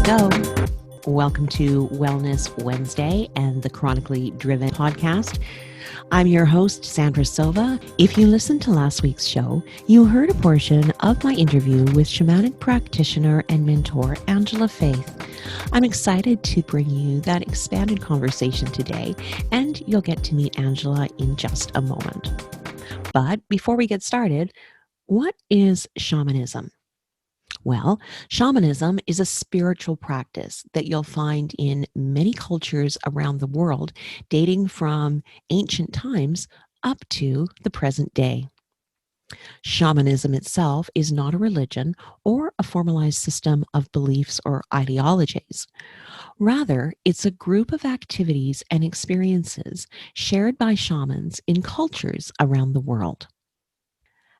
go. Welcome to Wellness Wednesday and the Chronically Driven podcast. I'm your host, Sandra Silva. If you listened to last week's show, you heard a portion of my interview with Shamanic Practitioner and mentor, Angela Faith. I'm excited to bring you that expanded conversation today, and you'll get to meet Angela in just a moment. But before we get started, what is shamanism? Well, shamanism is a spiritual practice that you'll find in many cultures around the world, dating from ancient times up to the present day. Shamanism itself is not a religion or a formalized system of beliefs or ideologies. Rather, it's a group of activities and experiences shared by shamans in cultures around the world.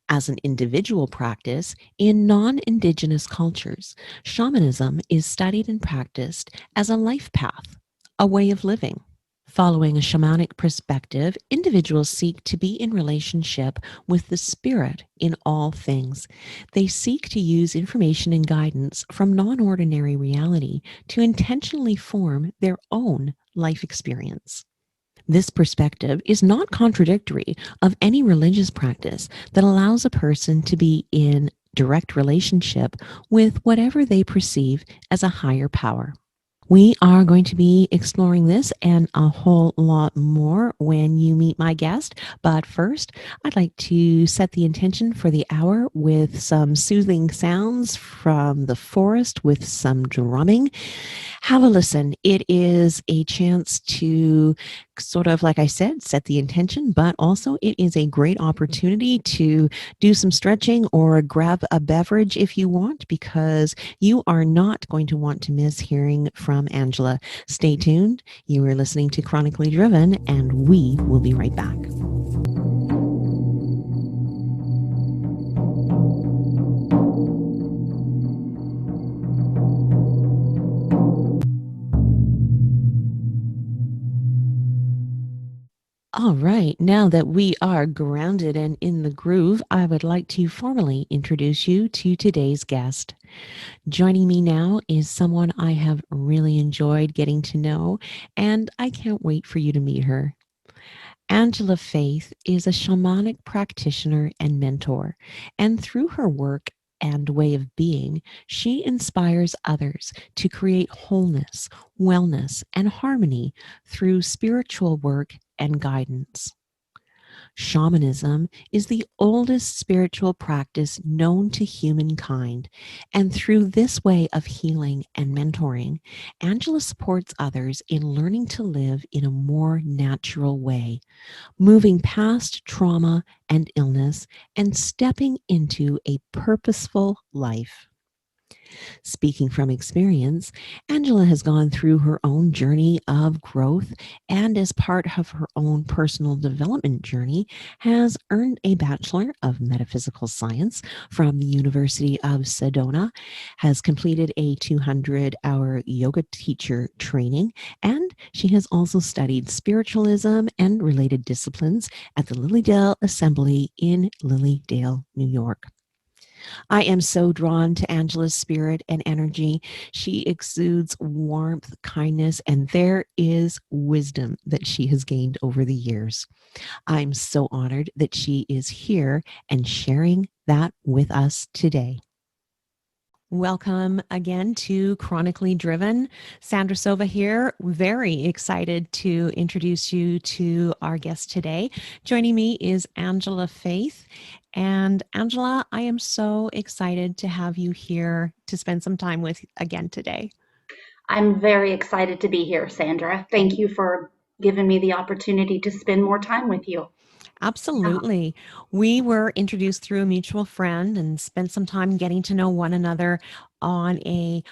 As an individual practice in non-Indigenous cultures, shamanism is studied and practiced as a life path, a way of living. Following a shamanic perspective, individuals seek to be in relationship with the spirit in all things. They seek to use information and guidance from non-ordinary reality to intentionally form their own life experience. This perspective is not contradictory of any religious practice that allows a person to be in direct relationship with whatever they perceive as a higher power. We are going to be exploring this and a whole lot more when you meet my guest. But first, I'd like to set the intention for the hour with some soothing sounds from the forest with some drumming. Have a listen. It is a chance to sort of, like I said, set the intention, but also it is a great opportunity to do some stretching or grab a beverage if you want, because you are not going to want to miss hearing from Angela. Stay tuned. You are listening to Chronically Driven, and we will be right back. All right, now that we are grounded and in the groove, I would like to formally introduce you to today's guest. Joining me now is someone I have really enjoyed getting to know, and I can't wait for you to meet her. Angela Faith is a shamanic practitioner and mentor, and through her work and way of being, she inspires others to create wholeness, wellness, and harmony through spiritual work and guidance. Shamanism is the oldest spiritual practice known to humankind, and through this way of healing and mentoring, Angela supports others in learning to live in a more natural way, moving past trauma and illness and stepping into a purposeful life. Speaking from experience, Angela has gone through her own journey of growth, and as part of her own personal development journey, has earned a Bachelor of Metaphysical Science from the University of Sedona, has completed a 200-hour yoga teacher training, and she has also studied spiritualism and related disciplines at the Lilydale Assembly in Lilydale, New York. I am so drawn to Angela's spirit and energy. She exudes warmth, kindness, and there is wisdom that she has gained over the years. I'm so honored that she is here and sharing that with us today. Welcome again to Chronically Driven. Sandra Silva here. Very excited to introduce you to our guest today. Joining me is Angela Faith. And Angela, I am so excited to have you here to spend some time with again today. I'm very excited to be here, Sandra. Thank you for giving me the opportunity to spend more time with you. Absolutely. We were introduced through a mutual friend and spent some time getting to know one another on a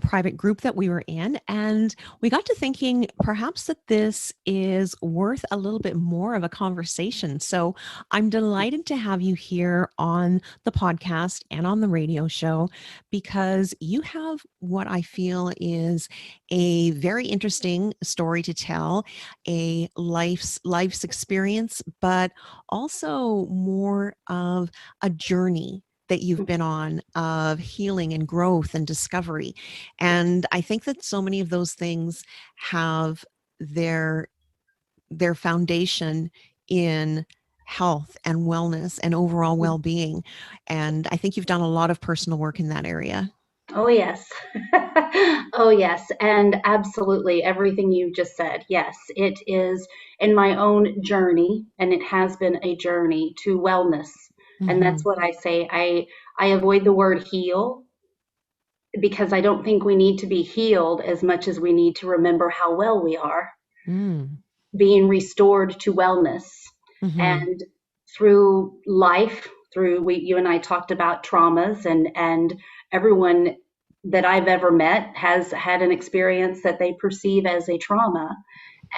private group that we were in. And we got to thinking perhaps that this is worth a little bit more of a conversation. So I'm delighted to have you here on the podcast and on the radio show, because you have what I feel is a very interesting story to tell, a life's experience, but also more of a journey that you've been on of healing and growth and discovery. And I think that so many of those things have their foundation in health and wellness and overall well-being. And I think you've done a lot of personal work in that area. Oh, yes. Oh, yes. And absolutely everything you just said. Yes, it is in my own journey, and it has been a journey to wellness. And Mm-hmm. that's what I say. I avoid the word heal because I don't think we need to be healed as much as we need to remember how well we are, Mm. being restored to wellness. Mm-hmm. And through life, you and I talked about traumas, and everyone that I've ever met has had an experience that they perceive as a trauma.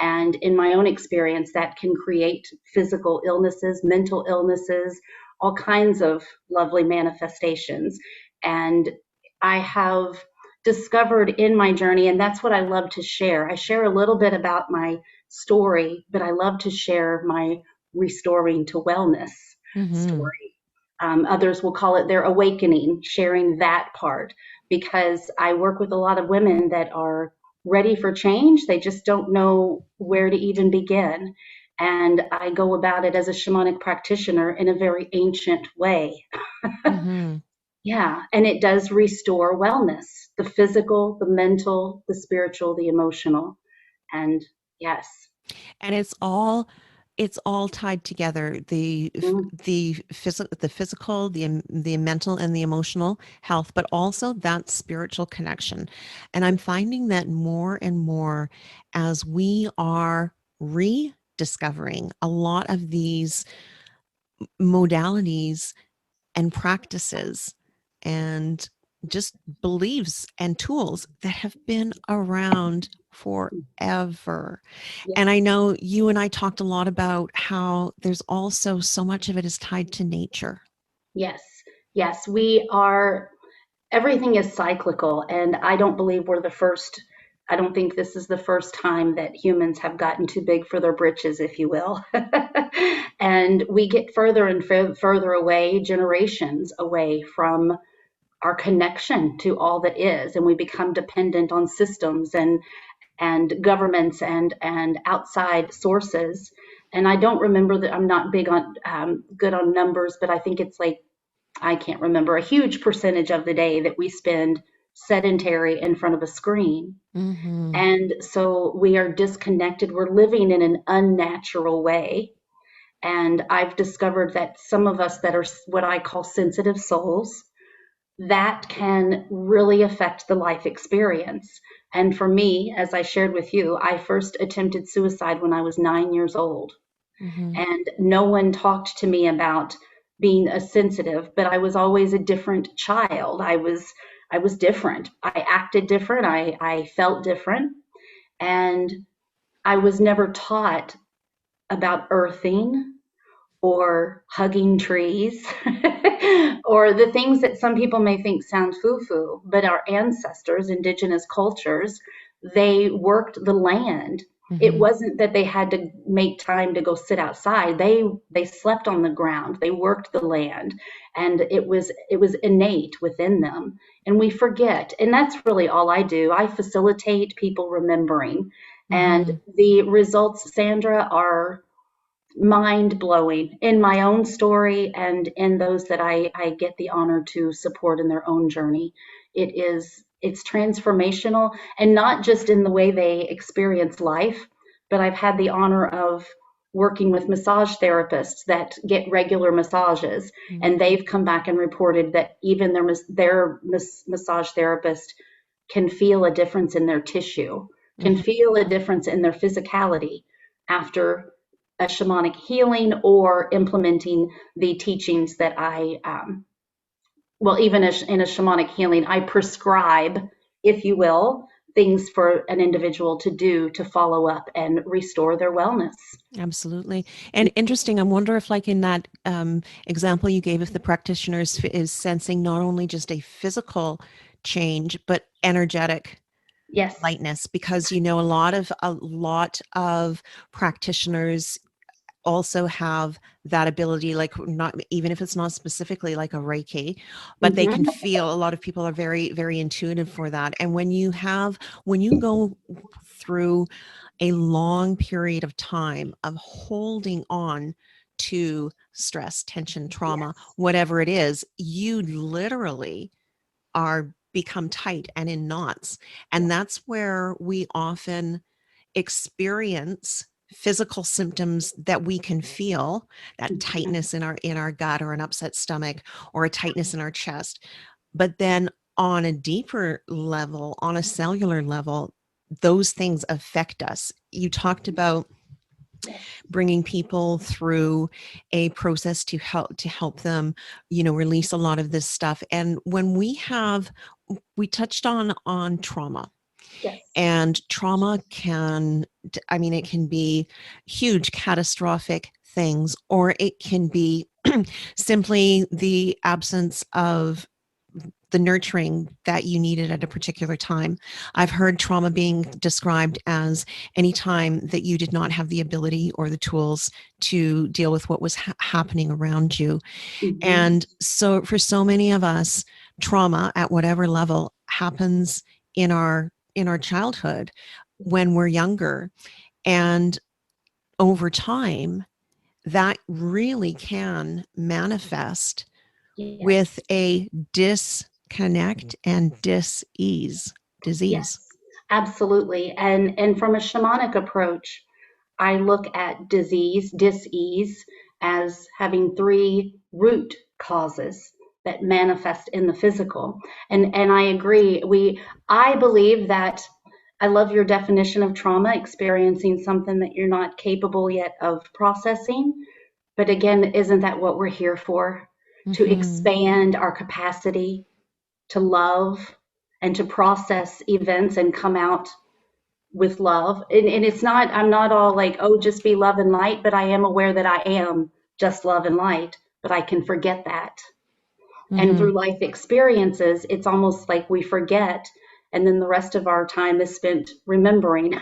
And in my own experience, that can create physical illnesses, mental illnesses, all kinds of lovely manifestations. And I have discovered in my journey, and that's what I love to share. I share a little bit about my story, but I love to share my restoring to wellness Mm-hmm. story. Others will call it their awakening, sharing that part, because I work with a lot of women that are ready for change. They just don't know where to even begin. And I go about it as a shamanic practitioner in a very ancient way. Mm-hmm. Yeah, and it does restore wellness, the physical, the mental, the spiritual, the emotional. And yes. And it's all tied together, Mm, the physical, the mental and the emotional health, but also that spiritual connection. And I'm finding that more and more as we are rediscovering a lot of these modalities and practices and just beliefs and tools that have been around forever. yes. And I know you and I talked a lot about how there's also so much of it is tied to nature. Yes. Yes. We are, everything is cyclical, and I don't believe we're the first. I don't think this is the first time that humans have gotten too big for their britches, if you will. And we get further and further away, generations away from our connection to all that is, and we become dependent on systems and governments and outside sources. And I don't remember that. I'm not big on good on numbers, but I think it's like, I can't remember, a huge percentage of the day that we spend sedentary in front of a screen. Mm-hmm. And so we are disconnected. We're living in an unnatural way. And I've discovered that some of us that are what I call sensitive souls, that can really affect the life experience. And for me, as I shared with you, I first attempted suicide when I was 9 years old. Mm-hmm. And no one talked to me about being a sensitive, but I was always a different child. I was different. I acted different. I felt different. And I was never taught about earthing or hugging trees or the things that some people may think sound foo-foo, but our ancestors, indigenous cultures, they worked the land. It Mm-hmm. wasn't that they had to make time to go sit outside. They slept on the ground. They worked the land, and it was innate within them. And we forget. And that's really all I do. I facilitate people remembering. And Mm-hmm. the results, Sandra, are mind blowing in my own story and in those that I get the honor to support in their own journey. It's transformational, and not just in the way they experience life, but I've had the honor of working with massage therapists that get regular massages, and they've come back and reported that even their massage therapist can feel a difference in their tissue, can Mm-hmm. feel a difference in their physicality after a shamanic healing or implementing the teachings that well, even in a shamanic healing, I prescribe, if you will, things for an individual to do to follow up and restore their wellness. Absolutely. And interesting, I wonder if, like in that example you gave, if the practitioner is sensing not only just a physical change, but energetic Yes. lightness, because you know a lot of practitioners also have that ability, like not even if it's not specifically like a Reiki, but they can Mhm. feel, a lot of people are very, very intuitive for that. And when you go through a long period of time of holding on to stress, tension, trauma, Yes. whatever it is, you literally are become tight and in knots. And Yes. that's where we often experience physical symptoms that we can feel, that Mhm. tightness in our gut, or an upset stomach, or a tightness in our chest. But then on a deeper level, on a cellular level, those things affect us. You talked about Yes. bringing people through a process to help them, you know, release a lot of this stuff. And when we touched on trauma, Yes. and trauma can, I mean, it can be huge catastrophic things, or it can be simply the absence of the nurturing that you needed at a particular time. I've heard trauma being described as any time that you did not have the ability or the tools to deal with what was happening around you. Mhm. And so for so many of us, trauma at whatever level happens in our childhood when we're younger. And over time, that really can manifest with Yes. a disconnect and dis-ease Yes. disease. Absolutely. And from a shamanic approach, I look at disease, dis-ease, as having three root causes that manifest in the physical. And I agree. I believe that I love your definition of trauma, experiencing something that you're not capable yet of processing. But again, isn't that what we're here for? To Mm-hmm. expand our capacity to love and to process events and come out with love. And it's not, I'm not all like, oh, just be love and light, but I am aware that I am just love and light, but I can forget that. And Mm-hmm. through life experiences, it's almost like we forget. And then the rest of our time is spent remembering,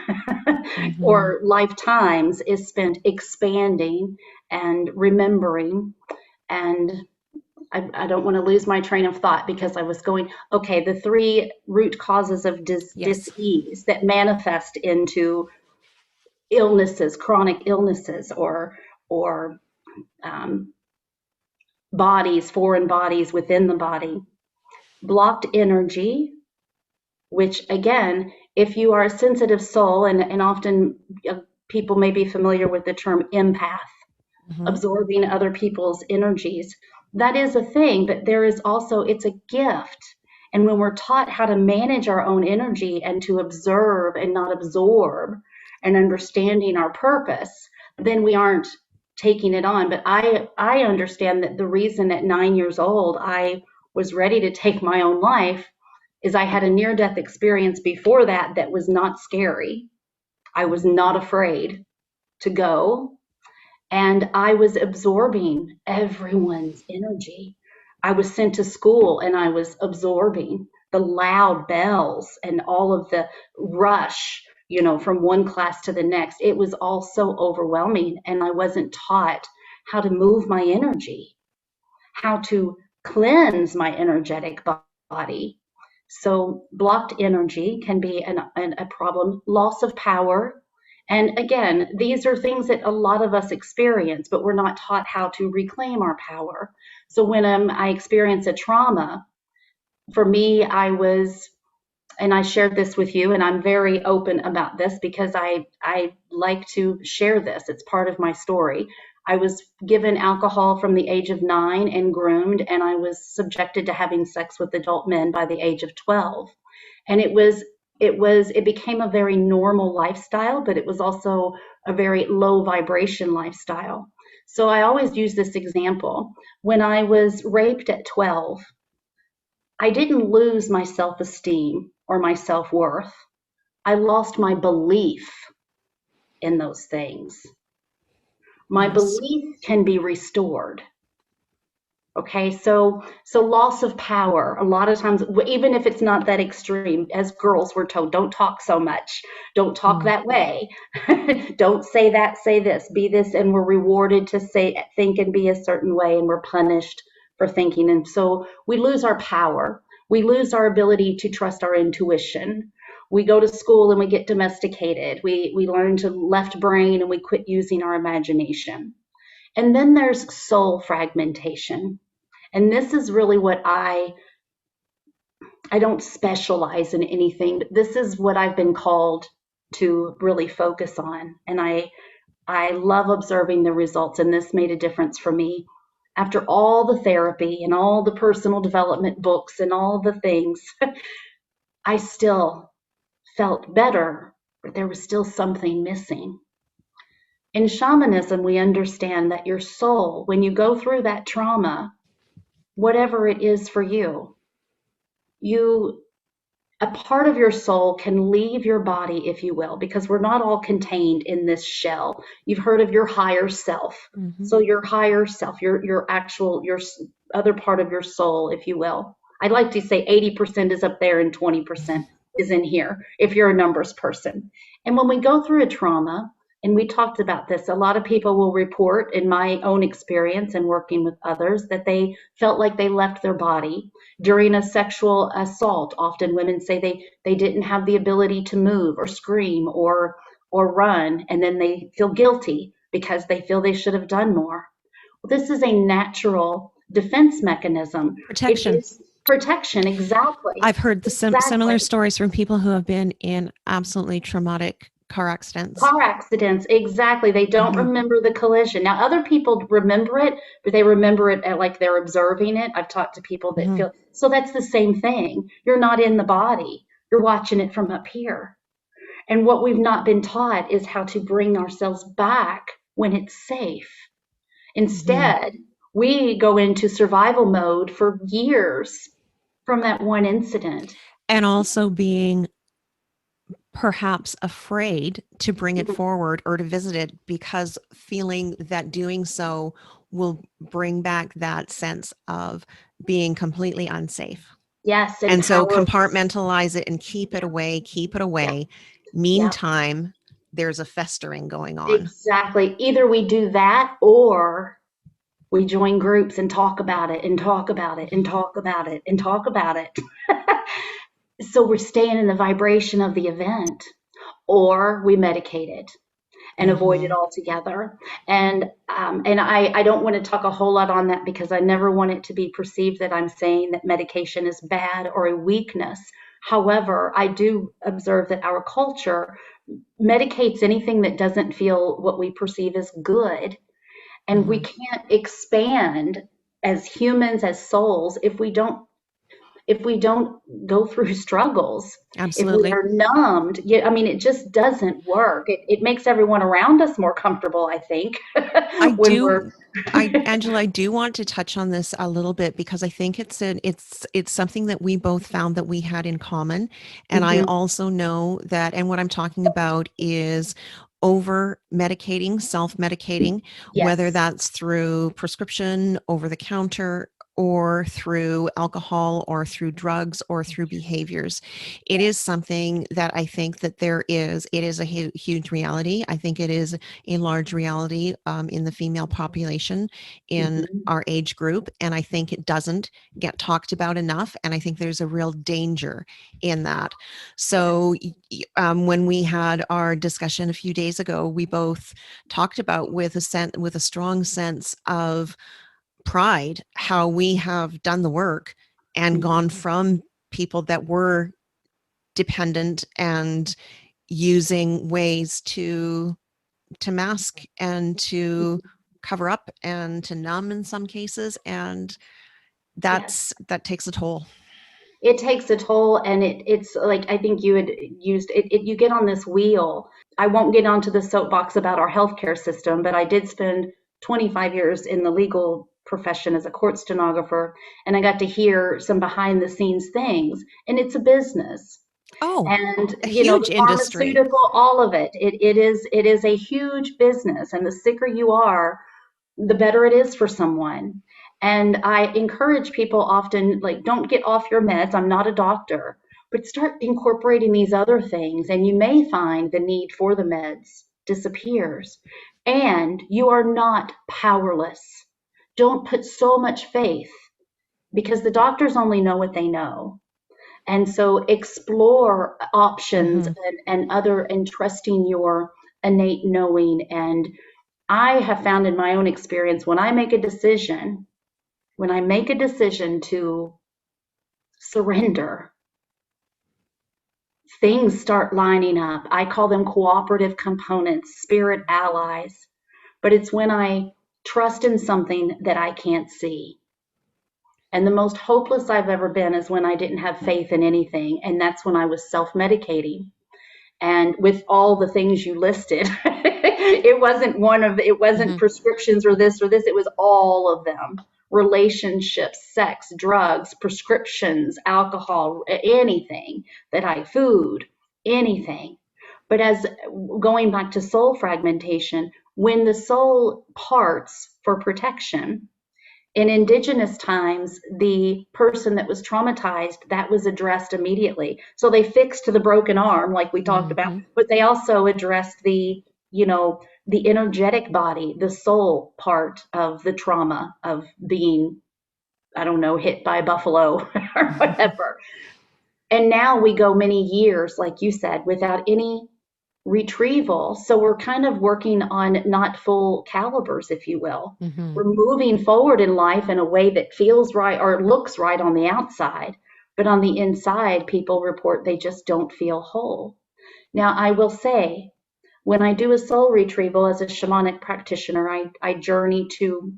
Mm-hmm. or lifetimes is spent expanding and remembering. And I don't want to lose my train of thought because I was going, okay, the three root causes of Yes. dis-ease that manifest into illnesses, chronic illnesses, or um, bodies, foreign bodies within the body. Blocked energy, which again, if you are a sensitive soul, and often people may be familiar with the term empath, Mm-hmm. absorbing other people's energies. That is a thing, but there is also, it's a gift. And when we're taught how to manage our own energy and to observe and not absorb, and understanding our purpose, then we aren't taking it on. But I understand that the reason at 9 years old I was ready to take my own life is I had a near death experience before that that was not scary. I was not afraid to go, and I was absorbing everyone's energy. I was sent to school and I was absorbing the loud bells and all of the rush, from one class to the next. It was all so overwhelming, and I wasn't taught how to move my energy, how to cleanse my energetic body. So, blocked energy can be a problem, loss of power. And again, these are things that a lot of us experience, but we're not taught how to reclaim our power. So, when I experience a trauma, for me, and I shared this with you, and I'm very open about this because I like to share this. It's part of my story. I was given alcohol from the age of 9 and groomed, and I was subjected to having sex with adult men by the age of 12. And it became a very normal lifestyle, but it was also a very low vibration lifestyle. So I always use this example. When I was raped at 12, I didn't lose my self esteem or my self worth. I lost my belief in those things. My Yes. belief can be restored. Okay, so loss of power. A lot of times, even if it's not that extreme, as girls we're told, don't talk so much, don't talk Mm. that way, don't say that, say this, be this, and we're rewarded to say, think, and be a certain way, and we're punished for thinking. And so we lose our power. We lose our ability to trust our intuition. We go to school and we get domesticated. We learn to left brain and we quit using our imagination. And then there's soul fragmentation. And this is really what I don't specialize in anything, but this is what I've been called to really focus on. And I love observing the results, and this made a difference for me. After all the therapy and all the personal development books and all the things, I still felt better, but there was still something missing. In shamanism, we understand that your soul, when you go through that trauma, whatever it is for you, you a part of your soul can leave your body, if you will, because we're not all contained in this shell. You've heard of your higher self. Mm-hmm. So your higher self, your actual, your other part of your soul, if you will. I'd like to say 80% is up there and 20% is in here, if you're a numbers person. And when we go through a trauma, and we talked about this, a lot of people will report, in my own experience and working with others, that they felt like they left their body during a sexual assault. Often women say they didn't have the ability to move or scream or run, and then they feel guilty because they feel they should have done more. Well, this is a natural defense mechanism. It Protection. is protection. Exactly. I've heard the similar Exactly. stories from people who have been in absolutely traumatic car accidents. Car accidents, exactly. They don't Mm-hmm. remember the collision. Now, other people remember it, but they remember it at, like, they're observing it. I've talked to people that Mm-hmm. feel so. That's the same thing. You're not in the body, you're watching it from up here. And what we've not been taught is how to bring ourselves back when it's safe. Mm-hmm. Instead, we go into survival mode for years from that one incident. And also being perhaps afraid to bring it forward or to visit it because feeling that doing so will bring back that sense of being completely unsafe. Yes, and And so power. compartmentalize it and keep it away, keep it Yeah, away. yeah. Meantime, there's a festering going on. Exactly. Either we do that or we join groups and talk about it and talk about it and talk about it and talk about it. So we're staying in the vibration of the event, or we medicate it and avoid it Mm-hmm. altogether. And I don't want to talk a whole lot on that because I never want it to be perceived that I'm saying that medication is bad or a weakness. However, I do observe that our culture medicates anything that doesn't feel what we perceive as good. And we Mm-hmm. can't expand as humans, as souls, if we don't go through struggles, if we Absolutely. are numbed. Yeah, I mean, it just doesn't work. It makes everyone around us more comfortable, I think, I when we're. do, Angela, I do want to touch on this a little bit because I think it's something that we both found that we had in common. And I Mhm. also know that, and what I'm talking about is over medicating, self-medicating, whether Yes. that's through prescription, over the counter, or through alcohol or through drugs or through behaviors. It is something that I think that it is a huge reality. I think it is a large reality in the female population in Mhm. our age group. And I think it doesn't get talked about enough. And I think there's a real danger in that. Yes. So when we had our discussion a few days ago, we both talked about with a strong sense of pride how we have done the work and gone Mhm. from people that were dependent and using ways to mask and to cover up and to numb in some cases, and Yes. that takes a toll. It takes a toll, and it's like, I think you had used it, you get on this wheel. I won't get onto the soapbox about our healthcare system, but I did spend 25 years in the legal profession as a court stenographer, and I got to hear some behind the scenes things, and it's a business. Oh, And a the huge industry. pharmaceutical, all of it, it is a huge business, and the sicker you are, the better it is for someone. And I encourage people often, like, don't get off your meds. I'm not a doctor, but start incorporating these other things, and you may find the need for the meds disappears. And you are not powerless. Don't put so much faith because the doctors only know what they know. And so explore options Mm-hmm. and other and trusting your innate knowing. And I have found in my own experience when I make a decision to surrender, things start lining up. I call them cooperative components, spirit allies. But it's when I trust in something that I can't see. And the most hopeless I've ever been is when I didn't have faith in anything. And that's when I was self medicating. And with all the things you listed, it wasn't Mm-hmm. prescriptions or this or this, it was all of them. Relationships, sex, drugs, prescriptions, alcohol, anything food, anything. But as going back to soul fragmentation, when the soul parts for protection, in indigenous times, the person that was traumatized, that was addressed immediately. So they fixed the broken arm, like we talked about, Mm-hmm. but they also addressed the energetic body, the soul part of the trauma of being, I don't know, hit by a buffalo or whatever. And now we go many years, like you said, without any retrieval. So we're kind of working on not full calibers, if you will. Mm-hmm. We're moving forward in life in a way that feels right or looks right on the outside, but on the inside, people report they just don't feel whole. Now, I will say, when I do a soul retrieval as a shamanic practitioner, I journey to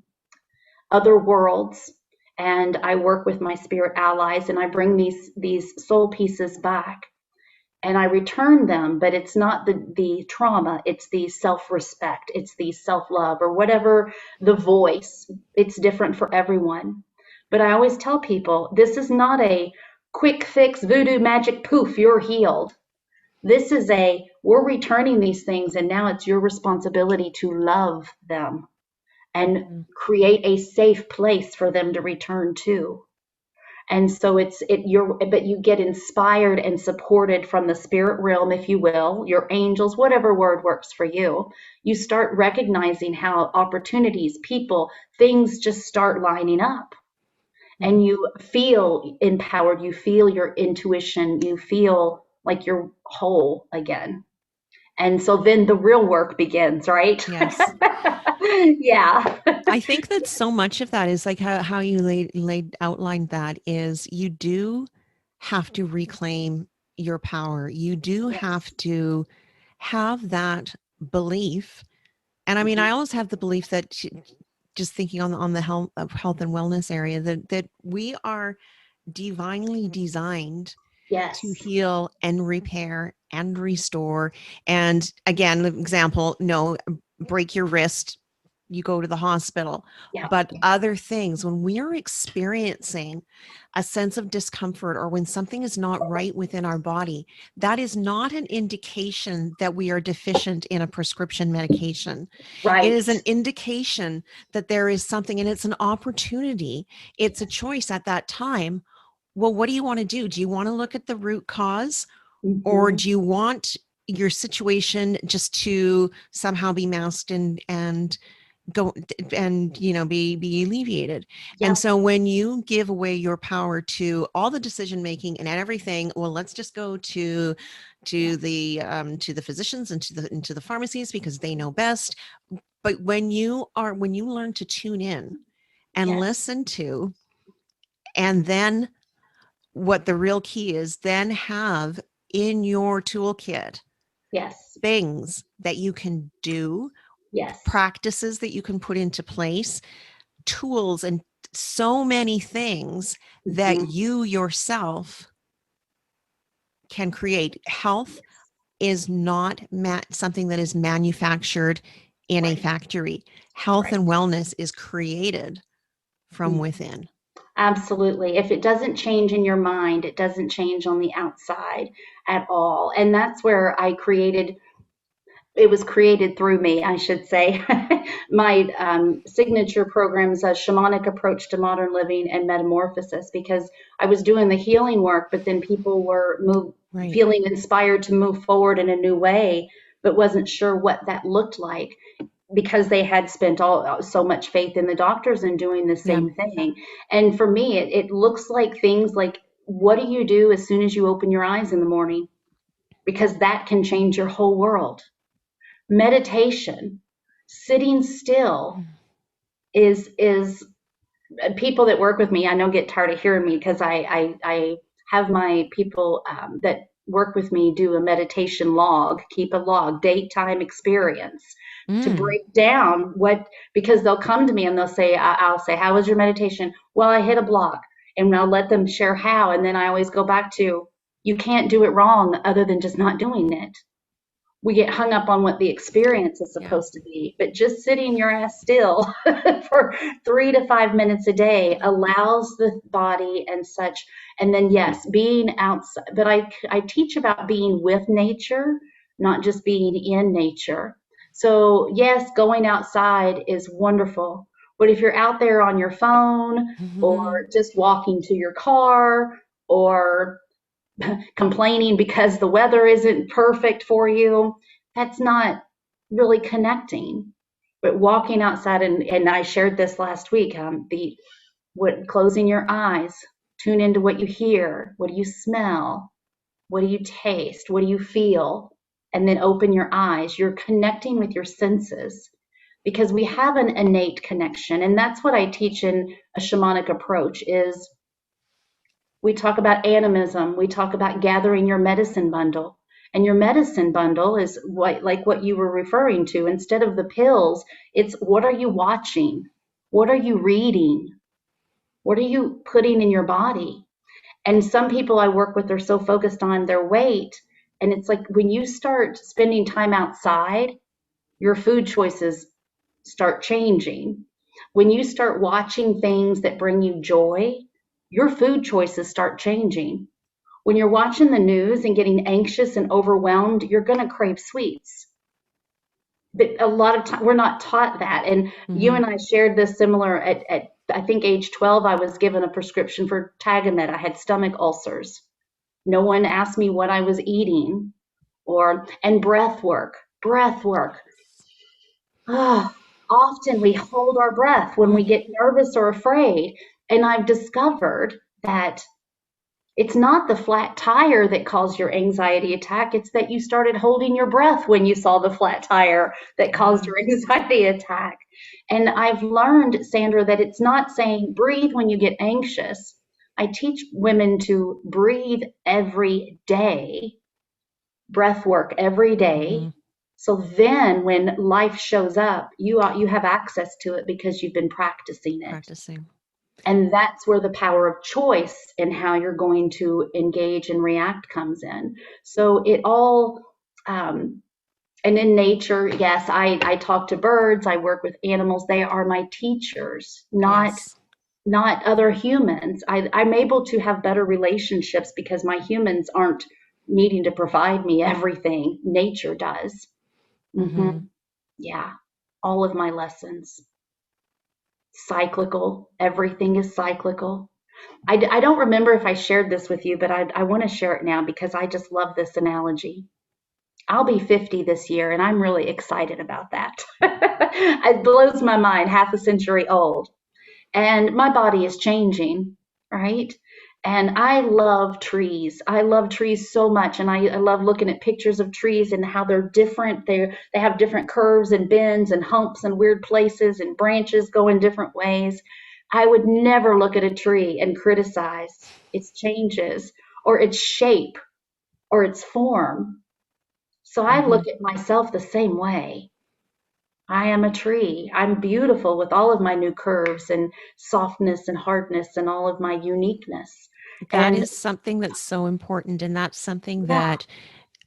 other worlds and I work with my spirit allies and I bring these soul pieces back and I return them, but it's not the trauma, it's the self-respect, it's the self-love or whatever the voice. It's different for everyone. But I always tell people this is not a quick fix, voodoo, magic, poof, you're healed. This is we're returning these things and now it's your responsibility to love them and Mm-hmm. create a safe place for them to return to. And so but you get inspired and supported from the spirit realm, if you will, your angels, whatever word works for you. You start recognizing how opportunities, people, things just start lining up and you feel empowered. You feel your intuition. You feel like you're whole again. And so then the real work begins, right? Yes. Yeah. I think that so much of that is like how you outlined that is you do have to reclaim your power. You do Yes. have to have that belief. And I mean, I always have the belief that just thinking on the health and wellness area that we are divinely designed to Yes. heal and repair and restore. And again, the example, no, break your wrist, you go to the hospital. Yeah. But other things, when we are experiencing a sense of discomfort or when something is not right within our body, that is not an indication that we are deficient in a prescription medication. It is Right. an indication that there is something, and it's an opportunity. It's a choice at that time. Well, what do you want to do? Do you want to look at the root cause, or Hmm. do you want your situation just to somehow be masked and go and be alleviated? And Yep. so when you give away your power to all the decision making and everything, well, let's just go Yeah. to the physicians and to the pharmacies because they know best. But when you learn to tune in and Yes. listen to, and then what the real key is, then have in your toolkit Yes. things that you can do, Yes. practices that you can put into place, tools, and so many things that Hmm. you yourself can create. Health is not something that is manufactured in a Right. factory. Health Right. and wellness is created from Mm. within. Absolutely. If it doesn't change in your mind, it doesn't change on the outside at all. And that's where I created it was created through me, I should say. My signature program is a shamanic approach to modern living and metamorphosis, because I was doing the healing work, but then people were Right. feeling inspired to move forward in a new way, but wasn't sure what that looked like, because they had spent so much faith in the doctors and doing the Yeah. same thing. And for me, it looks like things like, what do you do as soon as you open your eyes in the morning? Because that can change your whole world. Meditation, sitting still, is people that work with me, I know, get tired of hearing me, because I have my people that work with me do a meditation log, keep a log, date, time, experience, to Mm. break down what, because they'll come to me and they'll say, I'll say, how was your meditation? Well, I hit a block, and I'll let them share how. And then I always go back to, you can't do it wrong other than just not doing it. We get hung up on what the experience is Yeah. supposed to be, but just sitting your ass still for 3 to 5 minutes a day allows the body and such. And then, yes, being outside, but I teach about being with nature, not just being in nature. So yes, going outside is wonderful, but if you're out there on your phone, or Mm-hmm. just walking to your car, or complaining because the weather isn't perfect for you, that's not really connecting. But walking outside, and I shared this last week, the what closing your eyes, tune into what you hear, what do you smell, what do you taste, what do you feel, and then open your eyes. You're connecting with your senses, because we have an innate connection, and that's what I teach in a shamanic approach. Is we talk about animism. We talk about gathering your medicine bundle. And your medicine bundle is what, like what you were referring to. Instead of the pills, it's, what are you watching? What are you reading? What are you putting in your body? And some people I work with are so focused on their weight. And it's like, when you start spending time outside, your food choices start changing. When you start watching things that bring you joy, your food choices start changing. When you're watching the news and getting anxious and overwhelmed, you're going to crave sweets. But a lot of time we're not taught that. And you Mm-hmm. and I shared this similar at I think age 12. I was given a prescription for Tagamet. I had stomach ulcers. No one asked me what I was eating. Or, and breath work. Breath work. Ah, often we hold our breath when we Mm. get nervous or afraid. And I've discovered that it's not the flat tire that caused your anxiety attack. It's that you started holding your breath when you saw the flat tire that caused Ah. your anxiety attack. And I've learned, Sandra, that it's not saying breathe when you get anxious. I teach women to breathe every day, breath work every Mm-hmm. day. So then when life shows up, you have access to it because you've been practicing it. Practicing. And that's where the power of choice and how you're going to engage and react comes in. So it all, and in nature, yes, I talk to birds, I work with animals. They are my teachers, Yes. not other humans. I'm able to have better relationships because my humans aren't needing to provide me everything. Nature does. Mm-hmm. Yeah, all of my lessons. Cyclical. Everything is cyclical. I don't remember if I shared this with you, but I want to share it now because I just love this analogy. I'll be 50 this year, and I'm really excited about that. It blows my mind, half a century old. And my body is changing, right? And I love trees. I love trees so much, and I love looking at pictures of trees and how they're different. They have different curves and bends and humps and weird places, and branches go in different ways. I would never look at a tree and criticize its changes or its shape or its form. So I Mm-hmm. look at myself the same way. I am a tree. I'm beautiful with all of my new curves and softness and hardness and all of my uniqueness. That And is something that's so important. And that's something yeah, that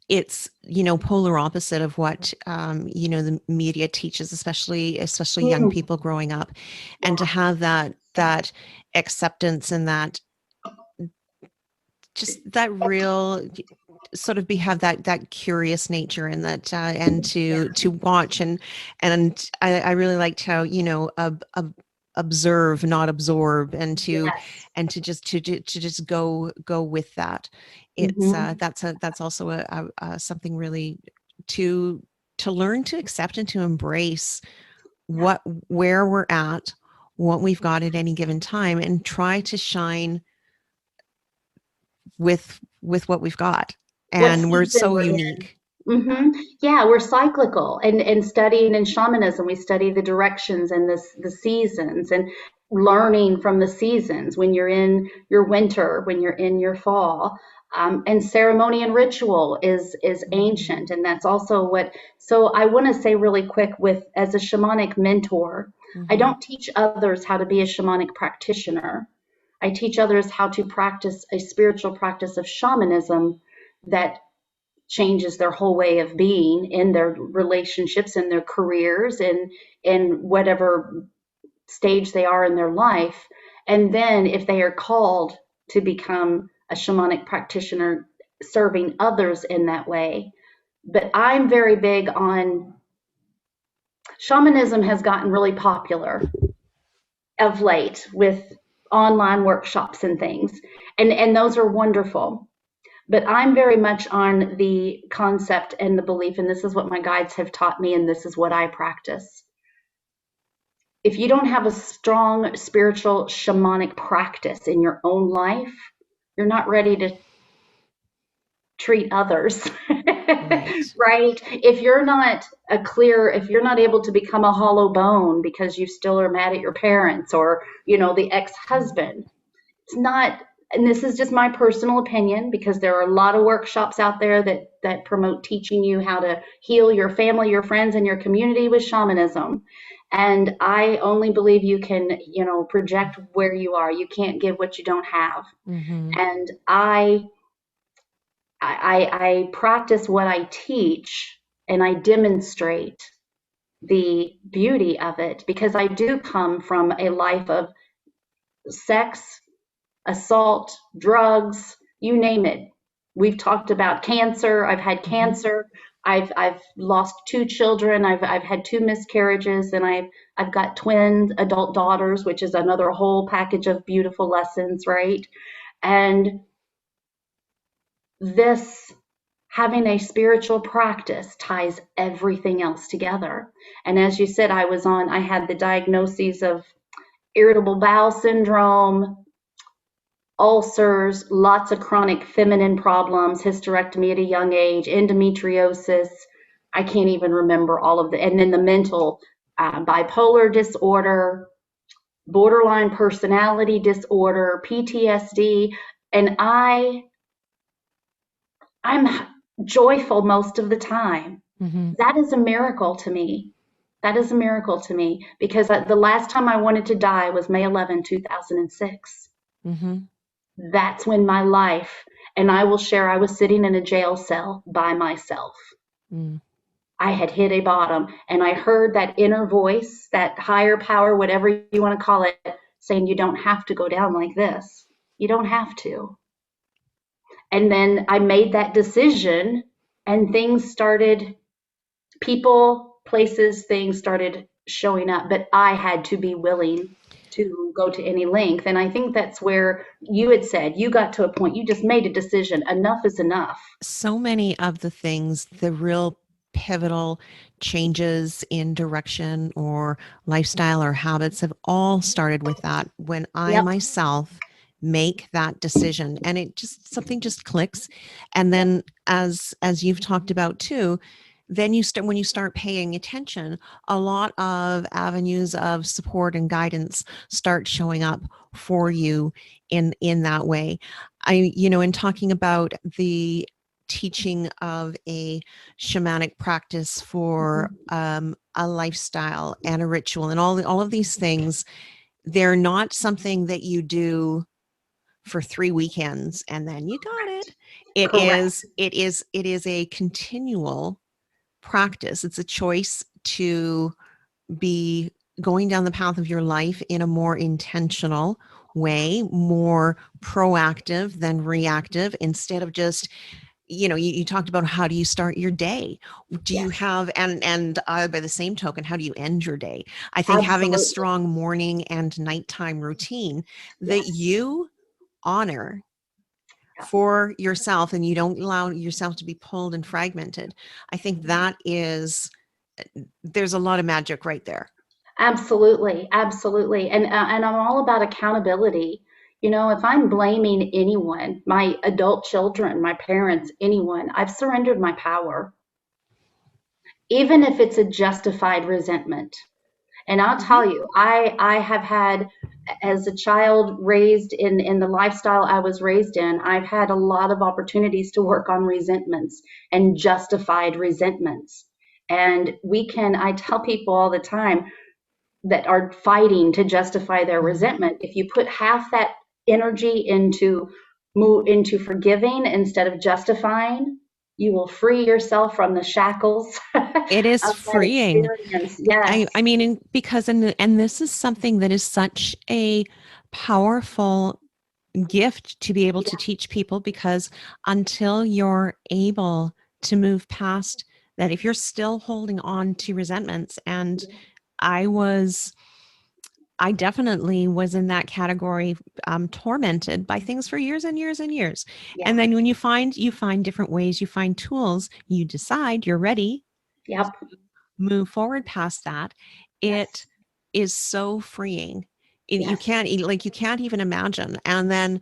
it's, you know, polar opposite of what, you know, the media teaches, especially young mm, people growing up. And to yeah, have that acceptance and that just that real sort of have that curious nature, and that and to watch, and I really liked how, observe, not absorb, and Yes. to just go with that. It's Hmm. that's also something really to learn to accept and to embrace Yeah. where we're at, what we've got at any given time, and try to shine with what we've got. What And we're season so we're in. unique. Hmm. Yeah, we're cyclical, and studying in shamanism, we study the directions and the seasons, and learning from the seasons. When you're in your winter, when you're in your fall, and ceremony and ritual is Mhm. ancient, and that's also what. So I want to say really quick, with as a shamanic mentor, I Mhm. don't teach others how to be a shamanic practitioner. I teach others how to practice a spiritual practice of shamanism that changes their whole way of being in their relationships, in their careers, in whatever stage they are in their life. And then if they are called to become a shamanic practitioner, serving others in that way. But I'm very big on shamanism, has gotten really popular of late with online workshops and things, and those are wonderful. But I'm very much on the concept and the belief, and this is what my guides have taught me, and this is what I practice. If you don't have a strong spiritual shamanic practice in your own life, you're not ready to treat others. Right. Right? If you're not able to become a hollow bone because you still are mad at your parents, or, the ex-husband, it's not. And this is just my personal opinion, because there are a lot of workshops out there that promote teaching you how to heal your family, your friends, and your community with shamanism. And I only believe you can, project where you are. You can't give what you don't have. Mhm. And I practice what I teach, and I demonstrate the beauty of it, because I do come from a life of sex, assault, drugs, you name it. We've talked about cancer. I've had Mhm. cancer. I've lost two children. I've had two miscarriages, and I've got twin adult daughters, which is another whole package of beautiful lessons, right? And this, having a spiritual practice, ties everything else together. And as you said, I had the diagnoses of irritable bowel syndrome, ulcers, lots of chronic feminine problems, hysterectomy at a young age, endometriosis. I can't even remember all of the, and then the mental, bipolar disorder, borderline personality disorder, PTSD. And I'm joyful most of the time. Mhm. That is a miracle to me. That is a miracle to me, because the last time I wanted to die was May 11, 2006. Mhm. That's when my life, and I will share, I was sitting in a jail cell by myself. Mm. I had hit a bottom, and I heard that inner voice, that higher power, whatever you want to call it, saying, "You don't have to go down like this. You don't have to." And then I made that decision, and things started, people, places, things started showing up, but I had to be willing to go to any length. And I think that's where you had said you got to a point, you just made a decision. Enough is enough. So many of the things, the real pivotal changes in direction or lifestyle or habits, have all started with that. When I Yep. myself make that decision, and it just, something just clicks. And Yep. then, as you've talked about too, then when you start paying attention, a lot of avenues of support and guidance start showing up for you in that way. In talking about the teaching of a shamanic practice for Mhm. a lifestyle and a ritual, and all of these things, they're not something that you do for 3 weekends and then you got it. It is Correct. it is it is a continual practice. It's a choice to be going down the path of your life in a more intentional way, more proactive than reactive, instead of just you talked about how do you start your day? Do you Yes, have, and by the same token, how do you end your day? I think having a absolutely. strong morning and nighttime routine that Yes. you honor Yeah. for yourself and you don't allow yourself to be pulled and fragmented. I think that is, there's a lot of magic right there. Absolutely, absolutely. And I'm all about accountability. If I'm blaming anyone, my adult children, my parents, anyone, I've surrendered my power, even if it's a justified resentment. And I'll Hmm. tell you, I have had, as a child raised in the lifestyle I was raised in, I've had a lot of opportunities to work on resentments and justified resentments. And I tell people all the time that are fighting to justify their Hmm. resentment, if you put half that energy into forgiving instead of justifying, you will free yourself from the shackles of It is that freeing. experience. Yes. I mean, because, and this is something that is such a powerful gift to be able to Yeah. teach people, because until you're able to move past that, if you're still holding on to resentments, and I was, I definitely was in that category, tormented by things for years and years and years. Yeah. And then when you find different ways, you find tools, you decide you're ready, Yep. move forward past that. Yes. It is so freeing. You Yes. can't, like, you can't even imagine. And then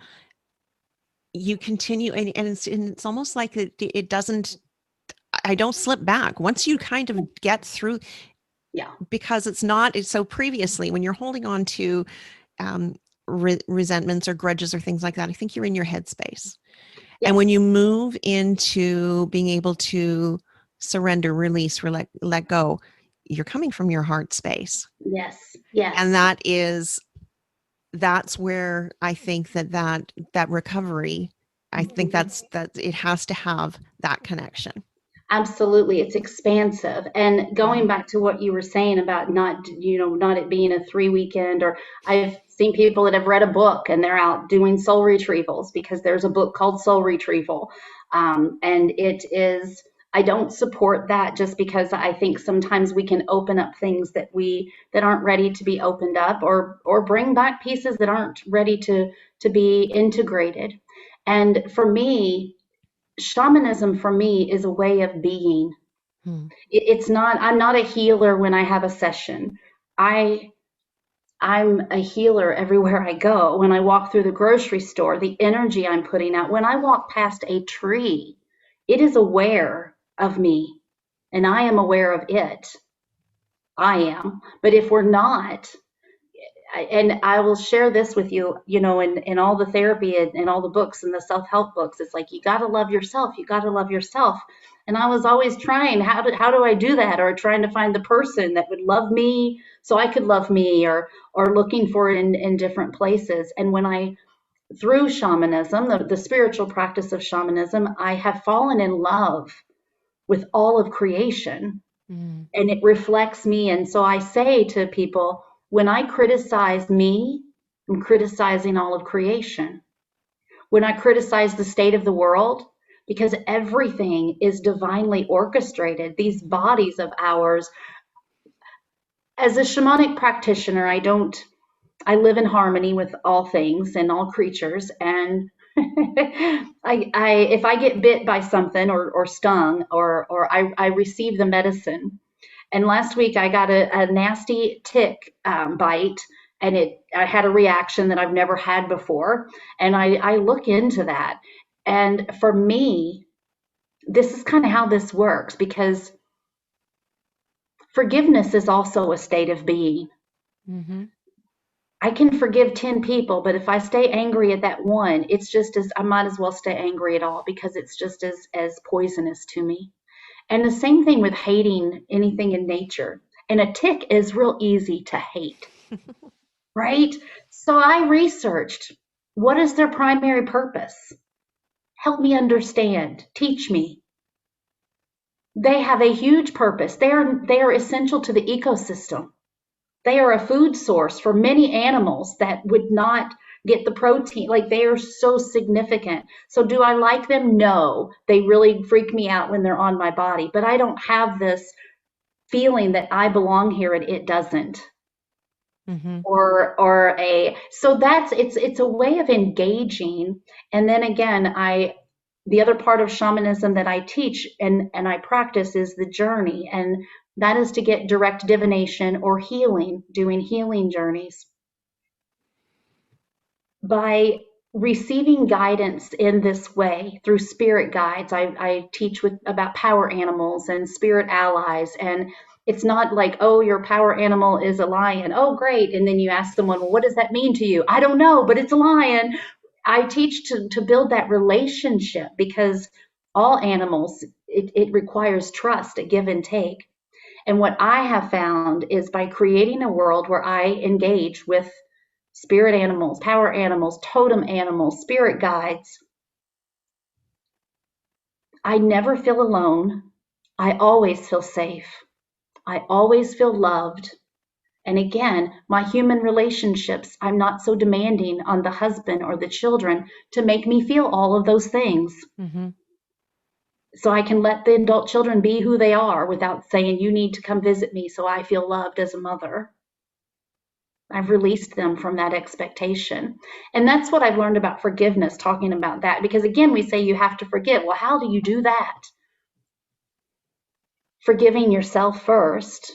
you continue, and it's almost like it doesn't, I don't slip back once you kind of get through, Yeah. because it's so previously when you're holding on to um, resentments or grudges or things like that, I think you're in your headspace. And Yes. when you move into being able to surrender, release, let go, you're coming from your heart space. Yes. And Yes. that's where I think that recovery, I think Mhm. that it has to have that connection. Absolutely, it's expansive. And Mm. going back to what you were saying about not it being a 3 weekend, or I've seen people that have read a book and they're out doing soul retrievals because there's a book called Soul Retrieval. And it is, I don't support that just because I think sometimes we can open up things that aren't ready to be opened up, or bring back pieces that aren't ready to be integrated. And for me, shamanism for me is a way of being. Mm. It's not, I'm not a healer when I have a session. I I'm a healer everywhere I go. When I walk through the grocery store, the energy I'm putting out, when I walk past a tree, it is aware of me and I am aware of it. I am. But if we're not, and I will share this with you, in all the therapy and all the books and the self-help books, it's like, you got to love yourself. You got to love yourself. And I was always trying, how do I do that? Or trying to find the person that would love me so I could love me, or looking for it in different places. And through shamanism, the spiritual practice of shamanism, I have fallen in love with all of creation, Mm. and it reflects me. And so I say to people, when I criticize me, I'm criticizing all of creation. When I criticize the state of the world, because everything is divinely orchestrated, these bodies of ours, as a shamanic practitioner, I live in harmony with all things and all creatures. And if I get bit by something, or stung, or I receive the medicine. And last week I got a nasty tick bite, and I had a reaction that I've never had before. And I look into that. And for me, this is kind of how this works, because forgiveness is also a state of being. Mm-hmm. I can forgive 10 people, but if I stay angry at that one, I might as well stay angry at all, because it's just as poisonous to me. And the same thing with hating anything in nature. And a tick is real easy to hate, right? So I researched, what is their primary purpose? Help me understand, teach me. They have a huge purpose. They are essential to the ecosystem. They are a food source for many animals that would not get the protein. Like they are so significant. So do I like them? No. They really freak me out when they're on my body, but I don't have this feeling that I belong here and it doesn't. Mm-hmm. Or a so that's it's a way of engaging. And then again, I the other part of shamanism that I teach and I practice is the journey, and that is to get direct divination or healing, doing healing journeys by receiving guidance in this way through spirit guides. I teach with about power animals and spirit allies, and it's not like, oh, your power animal is a lion. Oh, great. And then you ask someone, well, what does that mean to you? I don't know, but it's a lion. I teach to build that relationship because all animals, it requires trust, a give and take. And what I have found is by creating a world where I engage with spirit animals, power animals, totem animals, spirit guides, I never feel alone. I always feel safe. I always feel loved. And again, my human relationships, I'm not so demanding on the husband or the children to make me feel all of those things. Mm-hmm. So I can let the adult children be who they are without saying, you need to come visit me so I feel loved as a mother. I've released them from that expectation. And that's what I've learned about forgiveness, talking about that. Because again, we say you have to forgive. Well, how do you do that? Forgiving yourself first.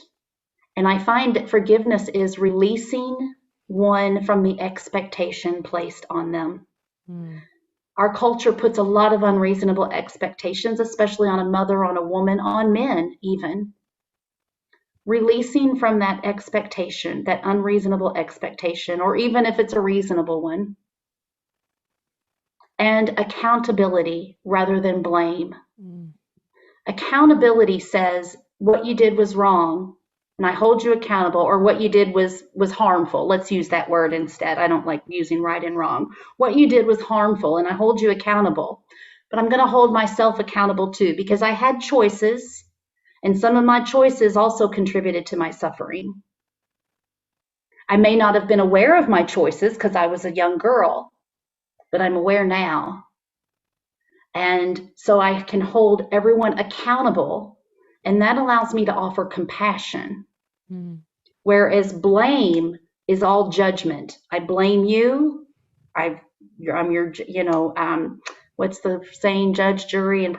And I find that forgiveness is releasing one from the expectation placed on them. Mm. Our culture puts a lot of unreasonable expectations, especially on a mother, on a woman, on men, even. Releasing from that expectation, that unreasonable expectation, or even if it's a reasonable one, and accountability rather than blame. Mm. Accountability says what you did was wrong and I hold you accountable, or what you did was harmful. Let's use that word instead. I don't like using right and wrong. What you did was harmful and I hold you accountable. But I'm going to hold myself accountable too, because I had choices and some of my choices also contributed to my suffering. I may not have been aware of my choices because I was a young girl, but I'm aware now. And so I can hold everyone accountable, and that allows me to offer compassion. Mm. Whereas blame is all judgment. I blame you. I'm your, what's the saying? Judge, jury, and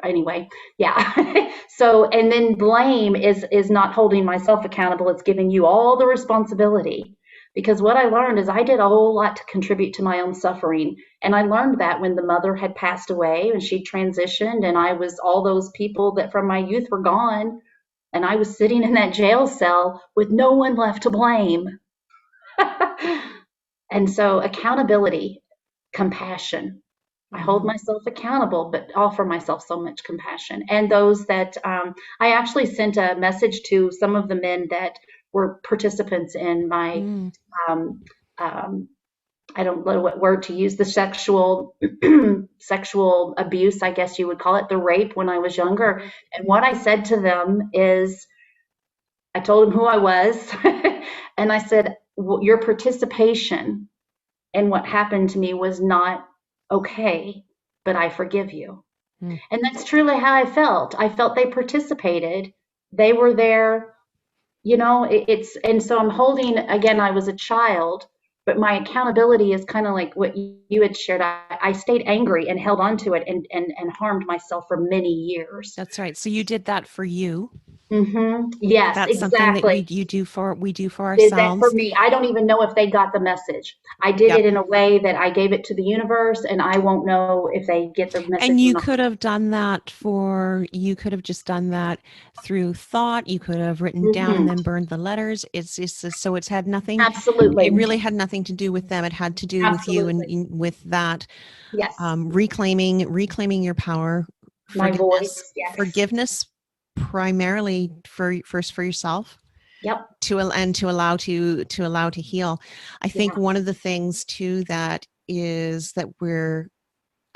anyway, yeah. So, and then blame is not holding myself accountable. It's giving you all the responsibility. Because what I learned is I did a whole lot to contribute to my own suffering. And I learned that when the mother had passed away and she transitioned, and I was all those people that from my youth were gone. And I was sitting in that jail cell with no one left to blame. And so, accountability, compassion. I hold Mm-hmm. myself accountable, but offer myself so much compassion. And those that I actually sent a message to some of the men that were participants in my Mm. um, um, I don't know what word to use, the sexual abuse, I guess you would call it, the rape when I was younger. And what I said to them is, I told them who I was, and I said, your participation in what happened to me was not okay, but I forgive you. Mm. And that's truly how I felt. I felt they participated. They were there, and so I'm holding, again, I was a child, but my accountability is kind of like what you had shared. I stayed angry and held on to it and harmed myself for many years. That's right. So you did that for you. Yes, That's something that exactly. you do for we do for Did that for ourselves. me. I don't even know if they got the message. I did Yep. it in a way that I gave it to the universe, and I won't know if they get the message And or you not. could have done that you could have just done that through thought. You could have written down and Hmm. then burned the letters. So it's had nothing, it Absolutely. really had nothing to do with them. It had to do with you and Absolutely. with that Yes. reclaiming your power, My forgiveness, voice. Yes. forgiveness primarily first for yourself Yep. to allow to heal. I think Yeah. one of the things too that is that we're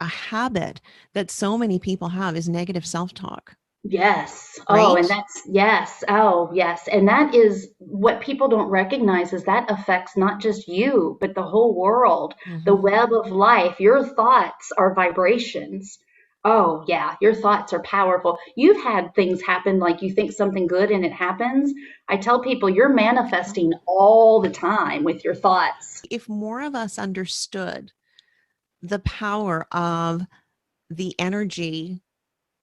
a habit that so many people have is negative self-talk. Yes. Oh, and right? that's yes. Oh, yes. And that is what people don't recognize is that affects not just you, but the whole world, the Mm-hmm. web of life. Your thoughts are vibrations. Oh, yeah. Your thoughts are powerful. You've had things happen like you think something good and it happens. I tell people you're manifesting all the time with your thoughts. If more of us understood the power of the energy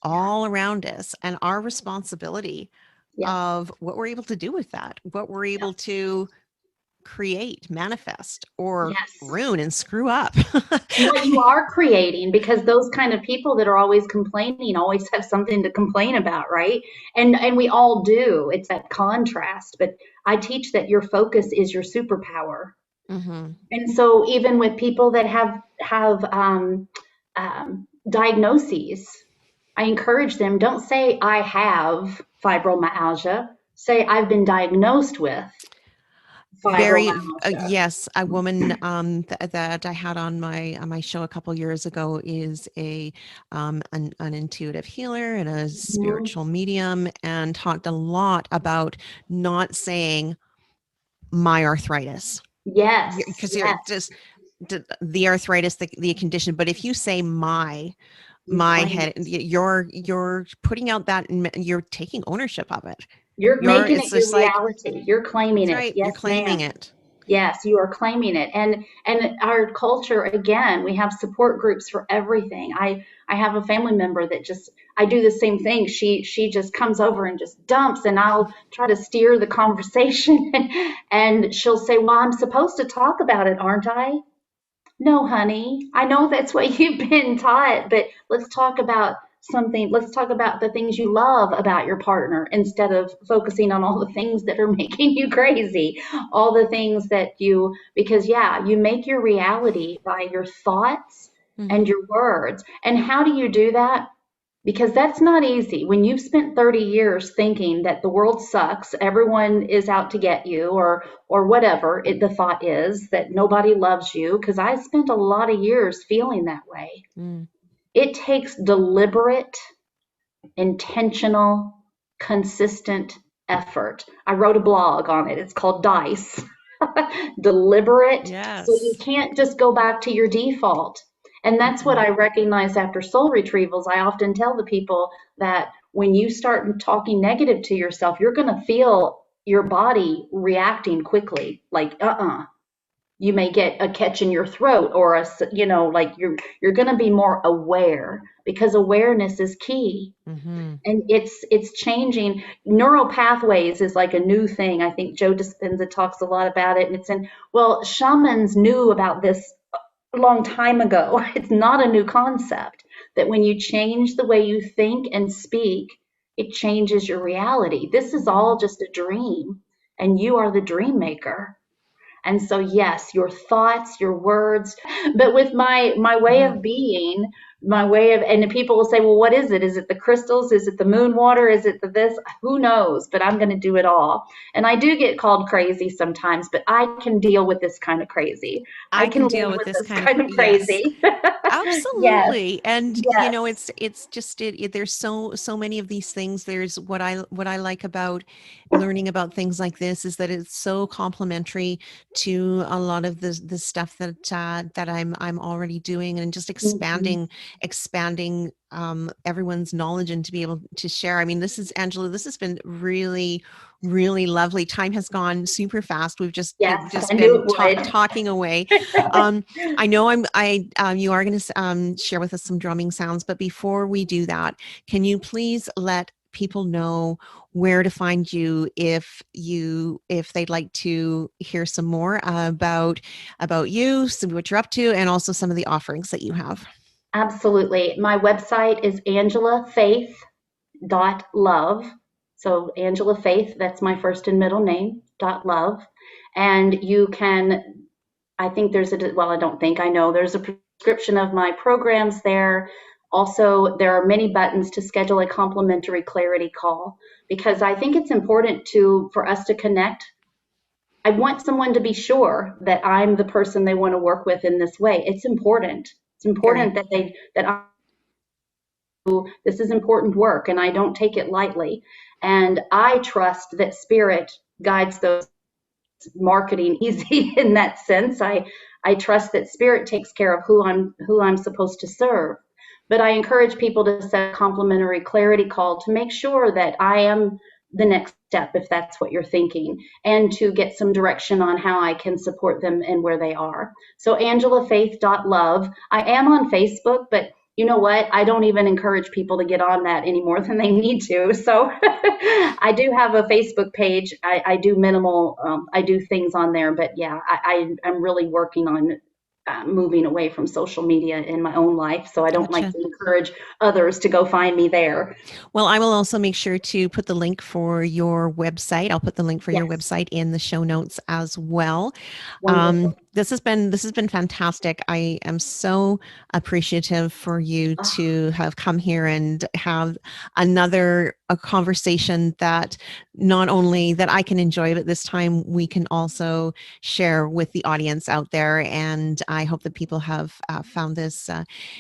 Yeah. all around us and our responsibility Yes. of what we're able to do with that, what we're able Yes. to create, manifest, or Yes. ruin and screw up. And what you are creating, because those kind of people that are always complaining always have something to complain about, right? And we all do. It's that contrast. But I teach that your focus is your superpower. Mm-hmm. And so even with people that have diagnoses, I encourage them, don't say I have fibromyalgia. Say I've been diagnosed with Very fibromyalgia. yes, a woman that I had on my show a couple years ago is an intuitive healer and a Mhm. spiritual medium, and talked a lot about not saying my arthritis, Yes, because you're yes. just the arthritis, the condition. But if you say You my claim head, it. you're putting out that, you're taking ownership of it. You're You're making It's it your just like, reality. You're claiming that's it. right, you're Yes, claiming ma'am. it. Yes, you are claiming it. And our culture, again, we have support groups for everything. I have a family member that just I do the same thing. She just comes over and just dumps, and I'll try to steer the conversation and she'll say, "Well, I'm supposed to talk about it, aren't I?" No, honey, I know that's what you've been taught, but let's talk about something. Let's talk about the things you love about your partner instead of focusing on all the things that are making you crazy. All the things that because yeah, you make your reality by your thoughts and Hmm. your words. And how do you do that? Because that's not easy. When you've spent 30 years thinking that the world sucks, everyone is out to get you, or whatever the thought is that nobody loves you, because I spent a lot of years feeling that way. Mm. It takes deliberate, intentional, consistent effort. I wrote a blog on it. It's called Dice. Deliberate. So you Yes. can't just go back to your default. And that's what Mm-mm. I recognize after soul retrievals. I often tell the people that when you start talking negative to yourself, you're going to feel your body reacting quickly. Like, you may get a catch in your throat or like you're going to be more aware because awareness is key. Mm-hmm. And it's changing. Neural pathways is like a new thing. I think Joe Dispenza talks a lot about it, and it's in well, shamans knew about this a long time ago. It's not a new concept that when you change the way you think and speak, it changes your reality. This is Mm-hmm. all just a dream, and you are the dream maker. And so, yes, your thoughts, your words, but with my way Mm-hmm. of being, my way of, and people will say, well, what is it? Is it the crystals? Is it the moon water? Is it the this? Who knows? But I'm going to do it all. And I do get called crazy sometimes, but I can deal with this kind of crazy. I I can can live deal with with this this kind of kind of yes. crazy. Yes, Absolutely. And yes. it's just there's so many of these things. There's what I like about learning about things like this is that it's so complementary to a lot of the stuff that I'm already doing, and just Mhm. expanding everyone's knowledge and to be able to share. I mean, this is Angela, this has been really lovely. Time has gone super fast. We've Yes, I just knew been it would. talking away. I know you are going to share with us some drumming sounds, but before we do that, can you please let people know where to find you if they'd like to hear some more about you, so what you're up to, and also some of the offerings that you have. Absolutely. My website is angelafaith.love. So Angela Faith, that's my first and middle name, .love. And you can, I think there's well, I don't think, I know there's a prescription of my programs there. Also, there are many buttons to schedule a complimentary clarity call because I think it's important for us to connect. I want someone to be sure that I'm the person they want to work with in this way. It's important. It's Very. important that this is important work and I don't take it lightly. And I trust that spirit guides those marketing easy in that sense. I trust that spirit takes care of who I'm supposed to serve. But I encourage people to set a complimentary clarity call to make sure that I am the next step, if that's what you're thinking, and to get some direction on how I can support them and where they are. So angelafaith.love. I am on Facebook, but you know what? I don't even encourage people to get on that any more than they need to. So I do have a Facebook page. I do minimal, I do things on there, but yeah, I'm really working on moving away from social media in my own life. So I don't like Gotcha. to encourage others to go find me there. Well, I will also make sure to put the link for your website. I'll put the link for your Yes, website in the show notes as well. wonderful. This has been fantastic. I am so appreciative for you Oh, to have come here and have a conversation that not only that I can enjoy, but this time we can also share with the audience out there. And I hope that people have found this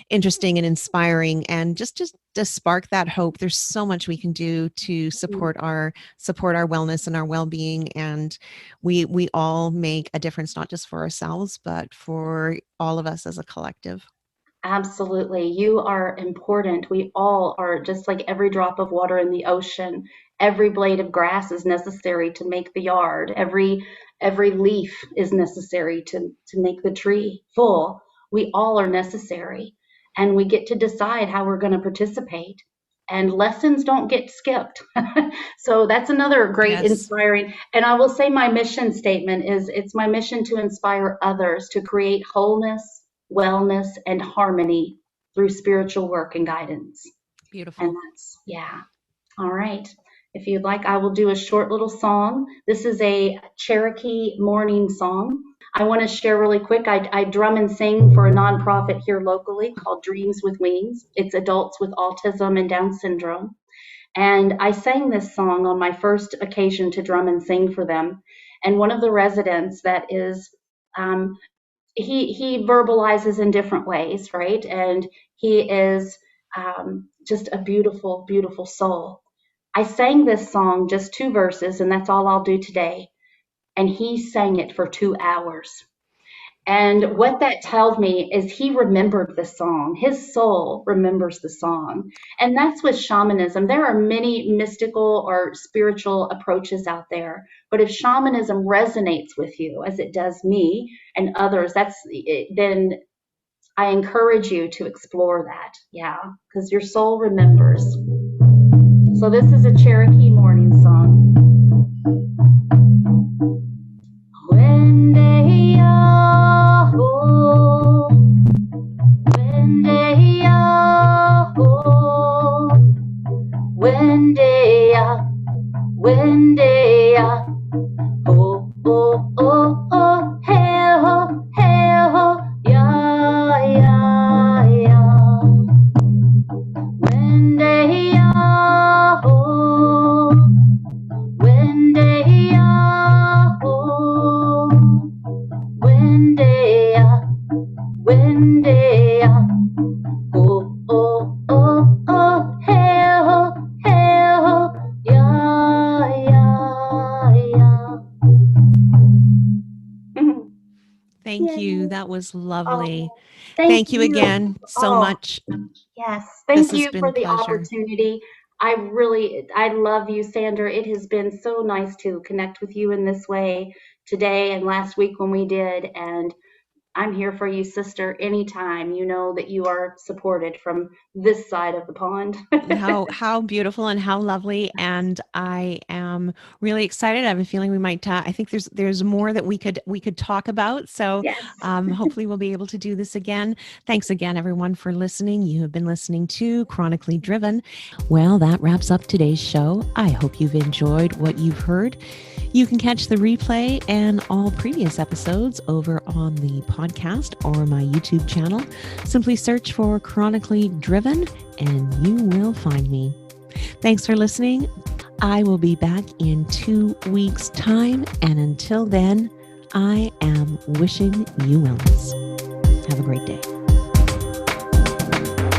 interesting and inspiring, and just to spark that hope. There's so much we can do to support our wellness and our well-being, and we all make a difference, not just for ourselves, but for all of us as a collective. absolutely. You are important. We all are, just like every drop of water in the ocean. Every blade of grass is necessary to make the yard. Every leaf is necessary to make the tree full. We all are necessary. And we get to decide how we're going to participate. And lessons don't get skipped. So that's another great Yes. inspiring. And I will say my mission statement is, it's my mission to inspire others to create wholeness, wellness, and harmony through spiritual work and guidance. And Beautiful. that's, yeah. All right. If you'd like, I will do a short little song. This is a Cherokee morning song. I want to share really quick. I drum and sing for a nonprofit here locally called Dreams with Wings. It's adults with autism and Down syndrome. And I sang this song on my first occasion to drum and sing for them. And one of the residents that is um, he verbalizes in different ways, right? And he is just a beautiful, beautiful soul. I sang this song, just two verses, and that's all I'll do today. And he sang it for 2 hours. And what that tells me is he remembered the song. His soul remembers the song. And that's with shamanism. There are many mystical or spiritual approaches out there. But if shamanism resonates with you, as it does me and others, then I encourage you to explore that. Yeah, because your soul remembers. So this is a Cherokee morning song. Wendeya, oh, oh, oh, oh, hey, ho, ya, ya, ya. Wendeya, oh, Wendeya, oh, Wendeya, Wendeya, oh, oh, oh, oh, hey, ho, ya, ya, ya. Thank you. Yay. That was Oh, lovely. thank Thank you you. again so Oh, much. yes. This Thank has you been for a the pleasure. opportunity. I love you, Sandra. It has been so nice to connect with you in this way today and last week when we did. And I'm here for you, sister, anytime. You know that you are supported from this side of the pond. How beautiful and how lovely, and I am really excited. I have a feeling we might. I think there's more that we could talk about. So Yes. hopefully we'll be able to do this again. Thanks again, everyone, for listening. You have been listening to Chronically Driven. Well, that wraps up today's show. I hope you've enjoyed what you've heard. You can catch the replay and all previous episodes over on the podcast or my YouTube channel. Simply search for Chronically Driven and you will find me. Thanks for listening. I will be back in 2 weeks' time. And until then, I am wishing you wellness. Have a great day.